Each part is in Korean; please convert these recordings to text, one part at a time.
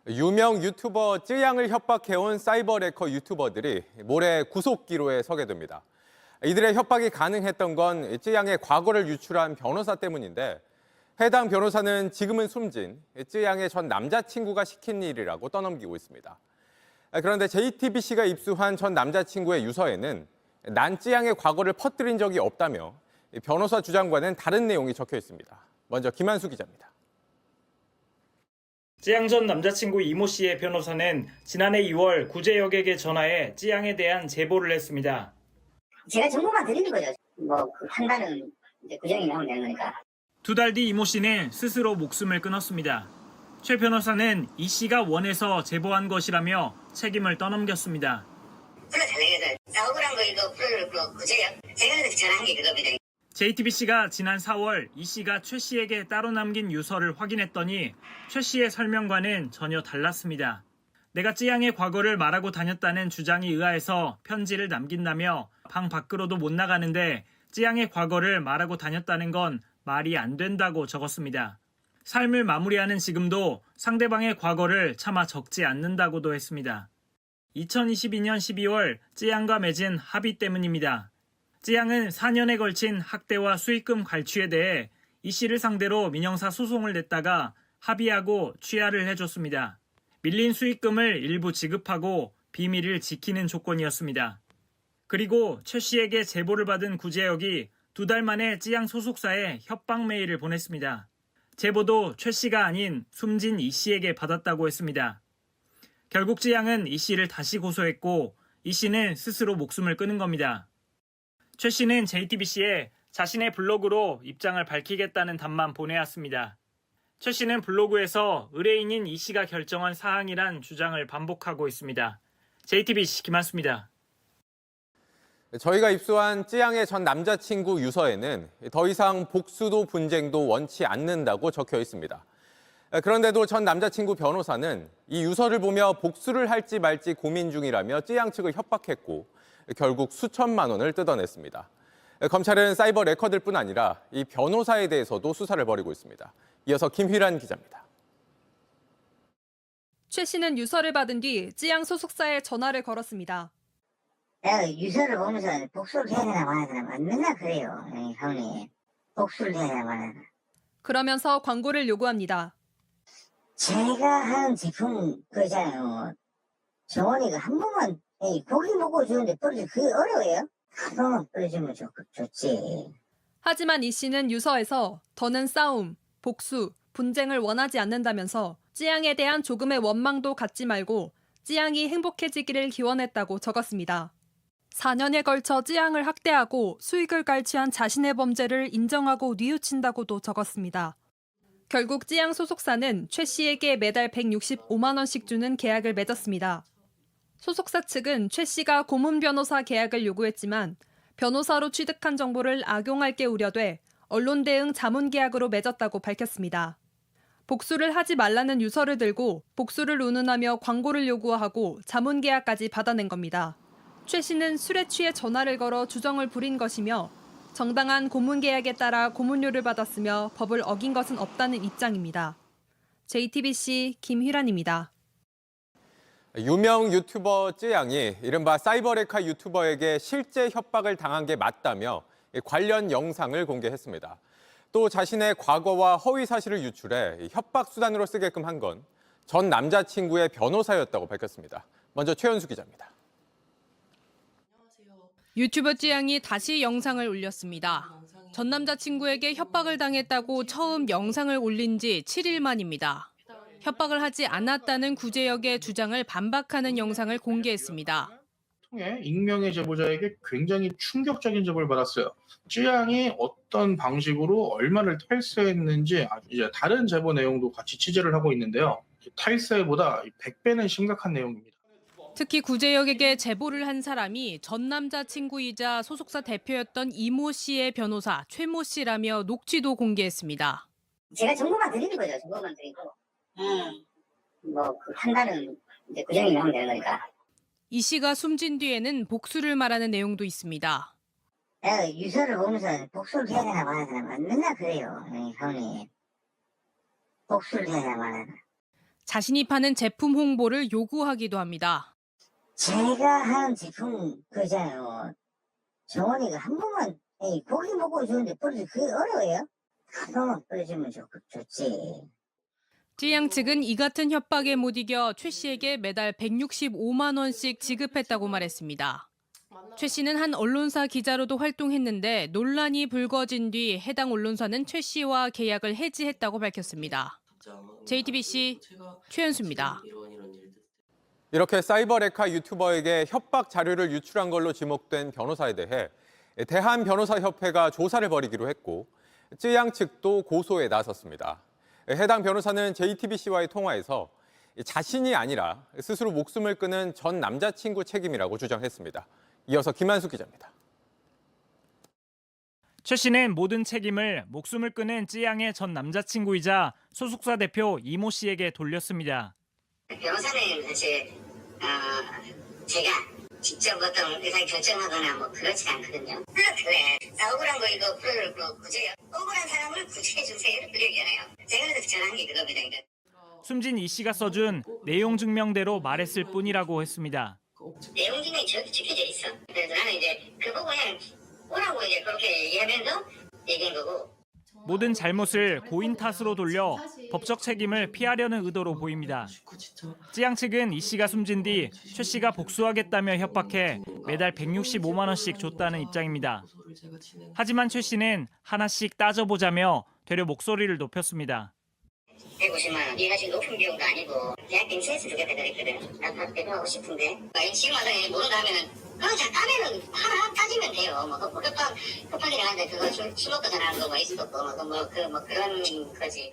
유명 유튜버 쯔양을 협박해온 사이버 레커 유튜버들이 모레 구속기로에 서게 됩니다. 이들의 협박이 가능했던 건 쯔양의 과거를 유출한 변호사 때문인데 해당 변호사는 지금은 숨진 쯔양의 전 남자친구가 시킨 일이라고 떠넘기고 있습니다. 그런데 JTBC가 입수한 전 남자친구의 유서에는 난 쯔양의 과거를 퍼뜨린 적이 없다며 변호사 주장과는 다른 내용이 적혀 있습니다. 먼저 김한수 기자입니다. 쯔양 전 남자친구 이모 씨의 변호사는 지난해 2월 구제역에게 전화해 쯔양에 대한 제보를 했습니다. 제가 정보만 드리는 거죠. 그 판단은 이제 구정이 나오면 되는 거니까. 2달 뒤 이모 씨는 스스로 목숨을 끊었습니다. 최 변호사는 이 씨가 원해서 제보한 것이라며 책임을 떠넘겼습니다. 제가 달래서 억울한 거에도 풀어놓고 구제역 제가 그래서 전화한 게 그겁니다. JTBC가 지난 4월 이 씨가 최 씨에게 따로 남긴 유서를 확인했더니 최 씨의 설명과는 전혀 달랐습니다. 내가 쯔양의 과거를 말하고 다녔다는 주장이 의아해서 편지를 남긴다며 방 밖으로도 못 나가는데 쯔양의 과거를 말하고 다녔다는 건 말이 안 된다고 적었습니다. 삶을 마무리하는 지금도 상대방의 과거를 차마 적지 않는다고도 했습니다. 2022년 12월 쯔양과 맺은 합의 때문입니다. 쯔양은 4년에 걸친 학대와 수익금 갈취에 대해 이 씨를 상대로 민형사 소송을 냈다가 합의하고 취하를 해줬습니다. 밀린 수익금을 일부 지급하고 비밀을 지키는 조건이었습니다. 그리고 최 씨에게 제보를 받은 구제역이 2달 만에 쯔양 소속사에 협박 메일을 보냈습니다. 제보도 최 씨가 아닌 숨진 이 씨에게 받았다고 했습니다. 결국 쯔양은 이 씨를 다시 고소했고 이 씨는 스스로 목숨을 끊은 겁니다. 최 씨는 JTBC에 자신의 블로그로 입장을 밝히겠다는 답만 보내왔습니다. 최 씨는 블로그에서 의뢰인인 이 씨가 결정한 사항이란 주장을 반복하고 있습니다. JTBC 김한수입니다. 저희가 입수한 쯔양의 전 남자친구 유서에는 더 이상 복수도 분쟁도 원치 않는다고 적혀 있습니다. 그런데도 전 남자친구 변호사는 이 유서를 보며 복수를 할지 말지 고민 중이라며 쯔양 측을 협박했고 결국 수천만 원을 뜯어냈습니다. 검찰은 사이버 레커들뿐 아니라 이 변호사에 대해서도 수사를 벌이고 있습니다. 이어서 김휘란 기자입니다. 최 씨는 유서를 받은 뒤 쯔양 소속사에 전화를 걸었습니다. 내가 유서를 보면서 복수를 해야 되나 말아야 되나 맨날 그래요. 형님. 복수를 해야 되나 말아야 되나. 그러면서 광고를 요구합니다. 제가 하는 제품 그 있잖아요. 정원이가 한 번만 고기 먹고 주는데 뿌려주면 그게 어려워요? 한 번만 뿌려주면 좋지. 하지만 이 씨는 유서에서 더는 싸움, 복수, 분쟁을 원하지 않는다면서 쯔양에 대한 조금의 원망도 갖지 말고 쯔양이 행복해지기를 기원했다고 적었습니다. 4년에 걸쳐 쯔양을 학대하고 수익을 갈취한 자신의 범죄를 인정하고 뉘우친다고도 적었습니다. 결국 쯔양 소속사는 최 씨에게 매달 165만 원씩 주는 계약을 맺었습니다. 소속사 측은 최 씨가 고문 변호사 계약을 요구했지만 변호사로 취득한 정보를 악용할 게 우려돼 언론 대응 자문 계약으로 맺었다고 밝혔습니다. 복수를 하지 말라는 유서를 들고 복수를 운운하며 광고를 요구하고 자문 계약까지 받아낸 겁니다. 최 씨는 술에 취해 전화를 걸어 주정을 부린 것이며 정당한 고문 계약에 따라 고문료를 받았으며 법을 어긴 것은 없다는 입장입니다. JTBC 김휘란입니다. 유명 유튜버 쯔양이 이른바 사이버 레카 유튜버에게 실제 협박을 당한 게 맞다며 관련 영상을 공개했습니다. 또 자신의 과거와 허위 사실을 유출해 협박 수단으로 쓰게끔 한 건 전 남자친구의 변호사였다고 밝혔습니다. 먼저 최연수 기자입니다. 유튜버 쯔양이 다시 영상을 올렸습니다. 전 남자친구에게 협박을 당했다고 처음 영상을 올린 지 7일 만입니다. 협박을 하지 않았다는 구제역의 주장을 반박하는 영상을 공개했습니다. 통해 익명의 제보자에게 굉장히 충격적인 제보를 받았어요. 쯔양이 어떤 방식으로 얼마를 탈세했는지 이제 다른 제보 내용도 같이 취재를 하고 있는데요. 탈세보다 100배는 심각한 내용입니다. 특히 구제역에게 제보를 한 사람이 전 남자친구이자 소속사 대표였던 이모 씨의 변호사 최모 씨라며 녹취도 공개했습니다. 제가 정보만 드리는 거죠. 정보만 드리고. 그 판단은 이제 구정이 나오면 되는 거니까. 이 씨가 숨진 뒤에는 복수를 말하는 내용도 있습니다. 내가 유서를 보면서 복수를 해야 되나 말아야 되나 맨날 그래요. 형님. 복수를 해야 되나 말아야 되나. 자신이 파는 제품 홍보를 요구하기도 합니다. 제가 하는 제품 그잖아요. 정원이가 한 번만 고기 먹고 주는데 뿌려주 그게 어려워요? 한 번만 뿌려주면 좋지. 쯔양 측은 이 같은 협박에 못 이겨 최 씨에게 매달 165만 원씩 지급했다고 말했습니다. 최 씨는 한 언론사 기자로도 활동했는데 논란이 불거진 뒤 해당 언론사는 최 씨와 계약을 해지했다고 밝혔습니다. JTBC 최현수입니다. 이렇게 사이버 레카 유튜버에게 협박 자료를 유출한 걸로 지목된 변호사에 대해 대한변호사협회가 조사를 벌이기로 했고 쯔양 측도 고소에 나섰습니다. 해당 변호사는 JTBC와의 통화에서 자신이 아니라 스스로 목숨을 끊은 전 남자친구 책임이라고 주장했습니다. 이어서 김한수 기자입니다. 최 씨는 모든 책임을 목숨을 끊은 쯔양의 전 남자친구이자 소속사 대표 이모 씨에게 돌렸습니다. 변호사는 사실 제가 직접 어떤 의사 결정하거나 뭐 그렇지 않거든요. 그래. 억울한 거 이거 풀어줄 거 구제요. 억울한 사람을 구제해 주세요. 그 얘기잖아요. 제가 그래서 전한 게 그겁니다. 숨진 이 씨가 써준 내용 증명대로 말했을 뿐이라고 했습니다. 내용 증명이 저기 찍혀져 있어. 그래서 나는 이제 그거 그냥 오라고 이제 그렇게 얘기하면서 얘기한 거고. 모든 잘못을 고인 탓으로 돌려 법적 책임을 피하려는 의도로 보입니다. 쯔양 측은 이 씨가 숨진 뒤 최 씨가 복수하겠다며 협박해 매달 165만 원씩 줬다는 입장입니다. 하지만 최 씨는 하나씩 따져보자며 되려 목소리를 높였습니다. 150만 원. 네가 지금 높은 비용도 아니고 대학 근처에서 주겠다 그랬거든. 나 대표하고 싶은데. 지금 와서 모른다 하면은 그거 잘 따면은 하나 따지면 돼요. 뭐 급하게 하는데 그거 술 먹고 전화하는 거 뭐 있을 수 없고 뭐 그런 거지.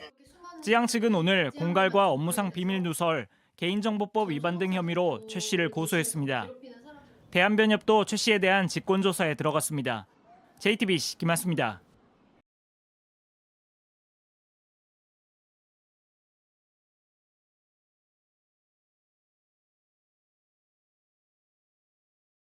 쯔양 측은 오늘 공갈과 업무상 비밀 누설, 개인정보법 위반 등 혐의로 최 씨를 고소했습니다. 대한변협도 최 씨에 대한 직권조사에 들어갔습니다. JTBC 김한수입니다.